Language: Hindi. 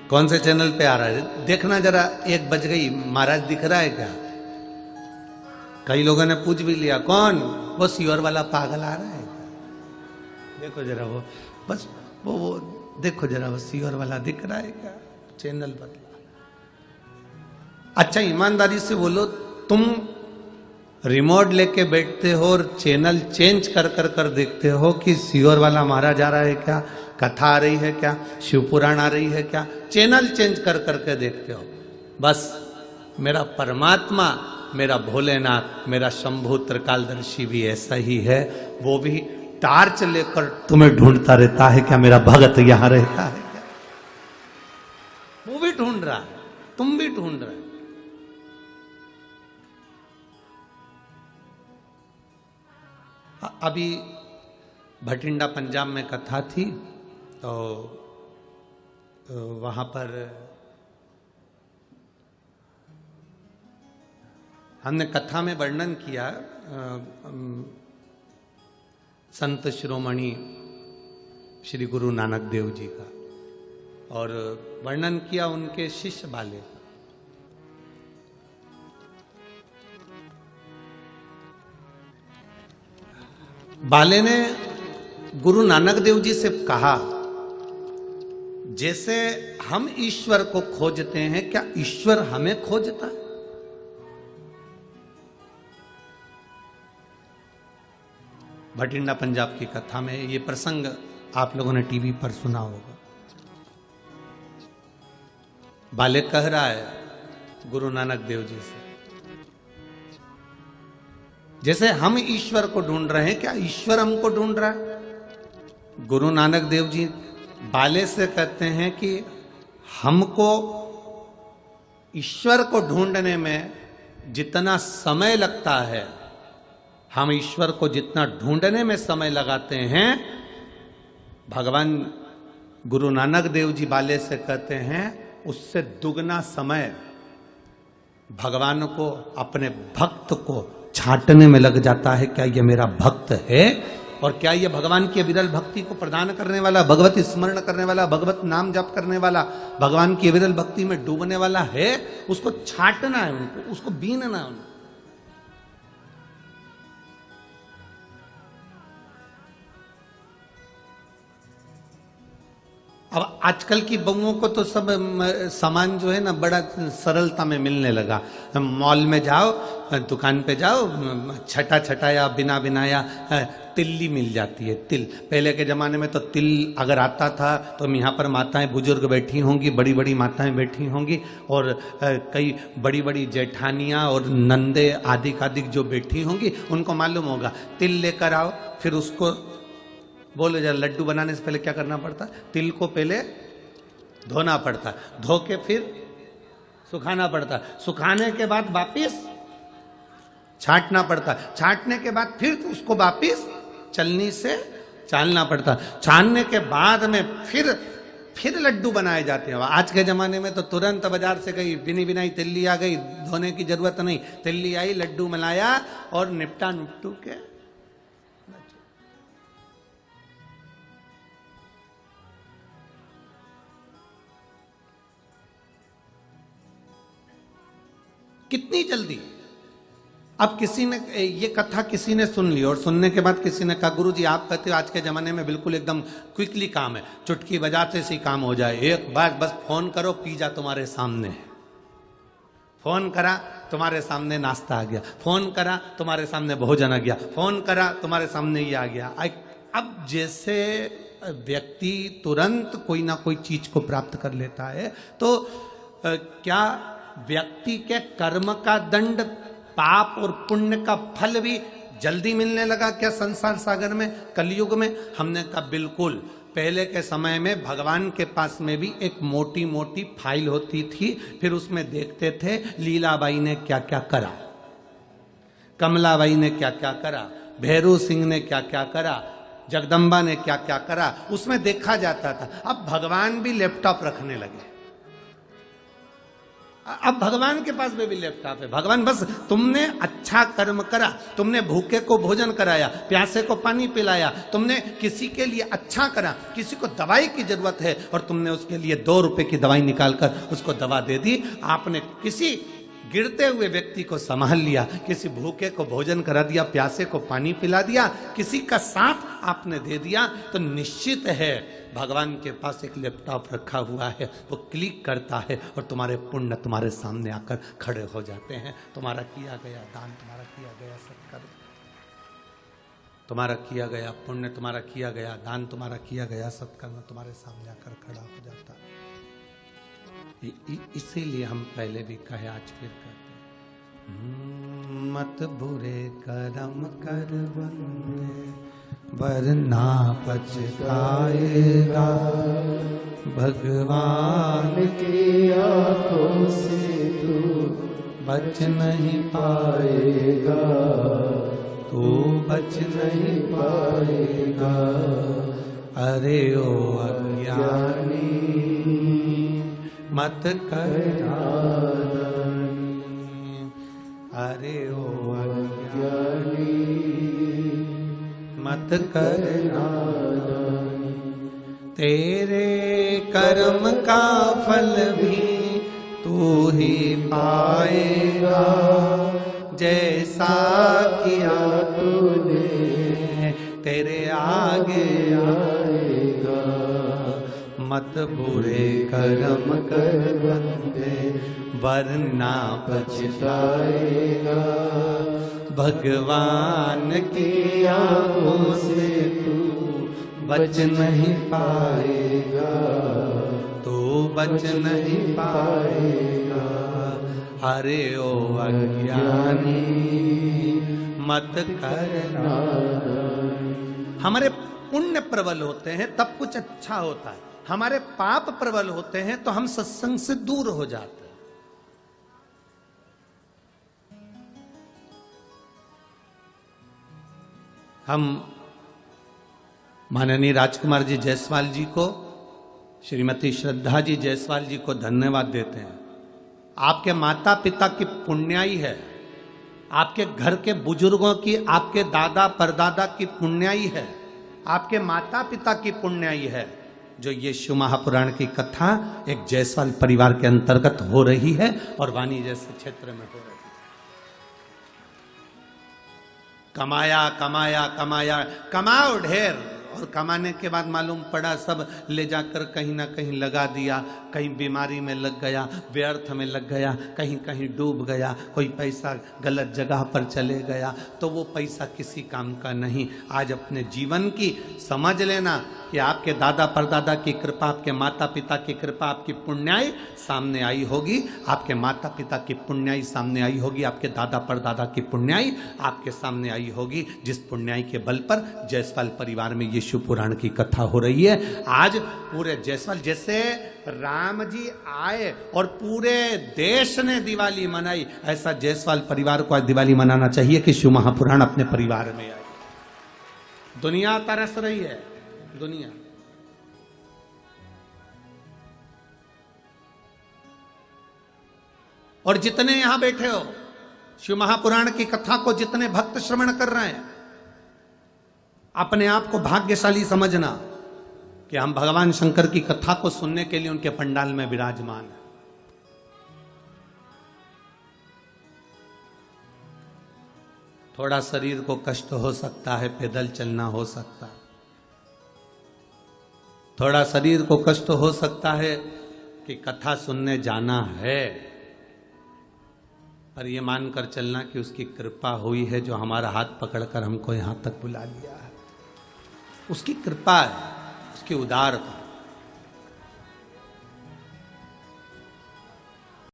कौन से चैनल पे आ रहा है देखना जरा, 1 बज गई, महाराज दिख रहा है क्या? कई लोगों ने पूछ भी लिया, कौन? वो सीवर वाला पागल आ रहा है क्या? देखो जरा वो, बस वो देखो जरा वो सीवर वाला दिख रहा है क्या? चैनल बदला। अच्छा ईमानदारी से बोलो, तुम रिमोट लेके बैठते हो और चैनल चेंज कर कर कर देखते हो कि सीवर वाला महाराज आ रहा है क्या, कथा आ रही है क्या, शिवपुराण आ रही है क्या? चैनल चेंज कर करके देखते हो। बस मेरा परमात्मा, मेरा भोलेनाथ, मेरा शंभु त्रिकालदर्शी भी ऐसा ही है। वो भी टार्च लेकर तुम्हें ढूंढता रहता है क्या मेरा भगत यहां रहता है क्या? वो भी ढूंढ रहा है, तुम भी ढूंढ रहे हो। अभी भटिंडा पंजाब में कथा थी, तो वहां पर हमने कथा में वर्णन किया संत शिरोमणि श्री गुरु नानक देव जी का, और वर्णन किया उनके शिष्य बाले का। बाले ने गुरु नानक देव जी से कहा, जैसे हम ईश्वर को खोजते हैं, क्या ईश्वर हमें खोजता है? भटिंडा पंजाब की कथा में ये प्रसंग आप लोगों ने टीवी पर सुना होगा। बाले कह रहा है गुरु नानक देव जी से, जैसे हम ईश्वर को ढूंढ रहे हैं, क्या ईश्वर हमको ढूंढ रहा है? गुरु नानक देव जी बाले से कहते हैं कि हमको ईश्वर को ढूंढने में जितना समय लगता है, हम ईश्वर को जितना ढूंढने में समय लगाते हैं, भगवान गुरु नानक देव जी बाले से कहते हैं उससे दुगना समय भगवान को, अपने भक्त को छांटने में लग जाता है। क्या ये मेरा भक्त है? और क्या ये भगवान की अविरल भक्ति को प्रदान करने वाला, भगवत स्मरण करने वाला, भगवत नाम जप करने वाला, भगवान की अविरल भक्ति में डूबने वाला है? उसको छांटना है, उनको, उसको बीनना है उनको। अब आजकल की बहुओं को तो सब सामान जो है ना बड़ा सरलता में मिलने लगा। मॉल में जाओ, दुकान पे जाओ, छटा छटाया बिना बिनाया तिल्ली मिल जाती है। तिल, पहले के जमाने में तो तिल अगर आता था तो यहाँ पर माताएं बुजुर्ग बैठी होंगी, बड़ी बड़ी माताएं बैठी होंगी, और कई बड़ी बड़ी जेठानियाँ और नंदे आदि आदि जो बैठी होंगी, उनको मालूम होगा तिल लेकर आओ, फिर उसको बोले जरा लड्डू बनाने से पहले क्या करना पड़ता? तिल को पहले धोना पड़ता, धो के फिर सुखाना पड़ता, सुखाने के बाद वापिस छांटना पड़ता, छांटने के बाद फिर उसको वापिस चलनी से चालना पड़ता, छानने के बाद में फिर लड्डू बनाए जाते हैं। आज के जमाने में तो तुरंत बाजार से गई बिनी बिनाई तिल्ली आ गई, धोने की जरूरत नहीं, तिल्ली आई, लड्डू मिलाया और निपटा निपटू के। कितनी जल्दी। अब किसी ने ये कथा किसी ने सुन ली और सुनने के बाद किसी ने कहा, गुरुजी आप कहते हो आज के जमाने में बिल्कुल एकदम क्विकली काम है, चुटकी बजाते से ही काम हो जाए, एक बार बस फोन करो, पिज्जा तुम्हारे सामने है, फोन करा तुम्हारे सामने नाश्ता आ गया, फोन करा तुम्हारे सामने भोजन आ गया, फोन करा तुम्हारे सामने ये आ गया। अब जैसे व्यक्ति तुरंत कोई ना कोई चीज को प्राप्त कर लेता है, तो क्या व्यक्ति के कर्म का दंड, पाप और पुण्य का फल भी जल्दी मिलने लगा क्या संसार सागर में, कलयुग में? हमने कहा बिल्कुल। पहले के समय में भगवान के पास में भी एक मोटी मोटी फाइल होती थी, फिर उसमें देखते थे लीलाबाई ने क्या क्या करा, कमलाबाई ने क्या क्या करा, भैरू सिंह ने क्या क्या करा, जगदम्बा ने क्या क्या करा, उसमें देखा जाता था। अब भगवान भी लैपटॉप रखने लगे। अब भगवान के पास में भी लैपटॉप है। भगवान बस तुमने अच्छा कर्म करा, तुमने भूखे को भोजन कराया, प्यासे को पानी पिलाया, तुमने किसी के लिए अच्छा करा, किसी को दवाई की जरूरत है और तुमने उसके लिए 2 रुपए की दवाई निकालकर उसको दवा दे दी, आपने किसी गिरते हुए व्यक्ति को संभाल लिया, किसी भूखे को भोजन करा दिया, प्यासे को पानी पिला दिया, किसी का साथ आपने दे दिया, तो निश्चित है भगवान के पास एक लैपटॉप रखा हुआ है, वो क्लिक करता है और तुम्हारे पुण्य तुम्हारे सामने आकर खड़े हो जाते हैं। तुम्हारा किया गया दान, तुम्हारा किया गया सत्कर्म, तुम्हारा किया गया पुण्य, तुम्हारा किया गया दान, तुम्हारा किया गया सत्कर्म तुम्हारे सामने आकर खड़ा हो जाता है। इसीलिए हम पहले भी कहे, आज फिर कहते हैं, मत बुरे कर्म कर बंदे वरना पछताएगा, भगवान की आंखों से तू बच नहीं पाएगा, तू बच नहीं पाएगा। अरे ओ अज्ञानी मत कर नादानी, अरे ओ अज्ञानी मत कर नादानी, तेरे कर्म का फल भी तू ही पाएगा, जैसा किया तूने तेरे आगे आएगा। मत बुरे कर्म कर बंदे वरना पछताएगा, भगवान की आंखों से तू बच नहीं पाएगा, तू बच नहीं पाएगा। अरे ओ अज्ञानी मत करना। हमारे पुण्य प्रबल होते हैं तब कुछ अच्छा होता है, हमारे पाप प्रबल होते हैं तो हम सत्संग से दूर हो जाते हैं। हम माननीय राजकुमार जी जायसवाल जी को, श्रीमती श्रद्धा जी जायसवाल जी को धन्यवाद देते हैं। आपके माता पिता की पुण्याई है, आपके घर के बुजुर्गों की, आपके दादा परदादा की पुण्याई है, आपके माता पिता की पुण्याई है, जो ये शिव महापुराण की कथा एक जायसवाल परिवार के अंतर्गत हो रही है और वाणी जैसे क्षेत्र में हो रही है। कमाया कमाया कमाया, कमाओ ढेर, और कमाने के बाद मालूम पड़ा सब ले जाकर कहीं ना कहीं लगा दिया, कहीं बीमारी में लग गया, व्यर्थ में लग गया, कहीं कहीं डूब गया, कोई पैसा गलत जगह पर चले गया, तो वो पैसा किसी काम का नहीं। आज अपने जीवन की समझ लेना कि आपके दादा परदादा की कृपा, आपके माता पिता की कृपा, आपकी पुण्याई सामने आई होगी, आपके माता पिता की पुण्याई सामने आई होगी, आपके दादा परदादा की पुण्याई आपके सामने आई होगी, जिस पुण्याई के बल पर जायसवाल परिवार में ये शिव पुराण की कथा हो रही है। आज पूरे जायसवाल, जैसे राम जी आए और पूरे देश ने दिवाली मनाई, ऐसा जायसवाल परिवार को आज दिवाली मनाना चाहिए कि शिव महापुराण अपने परिवार में आए। दुनिया तरस रही है, दुनिया। और जितने यहां बैठे हो, शिव महापुराण की कथा को जितने भक्त श्रवण कर रहे हैं, अपने आप को भाग्यशाली समझना कि हम भगवान शंकर की कथा को सुनने के लिए उनके पंडाल में विराजमान हैं। थोड़ा शरीर को कष्ट हो सकता है, पैदल चलना हो सकता है, थोड़ा शरीर को कष्ट हो सकता है कि कथा सुनने जाना है, पर यह मानकर चलना कि उसकी कृपा हुई है, जो हमारा हाथ पकड़कर हमको यहां तक बुला लिया है। उसकी कृपा है, उसकी उदारता।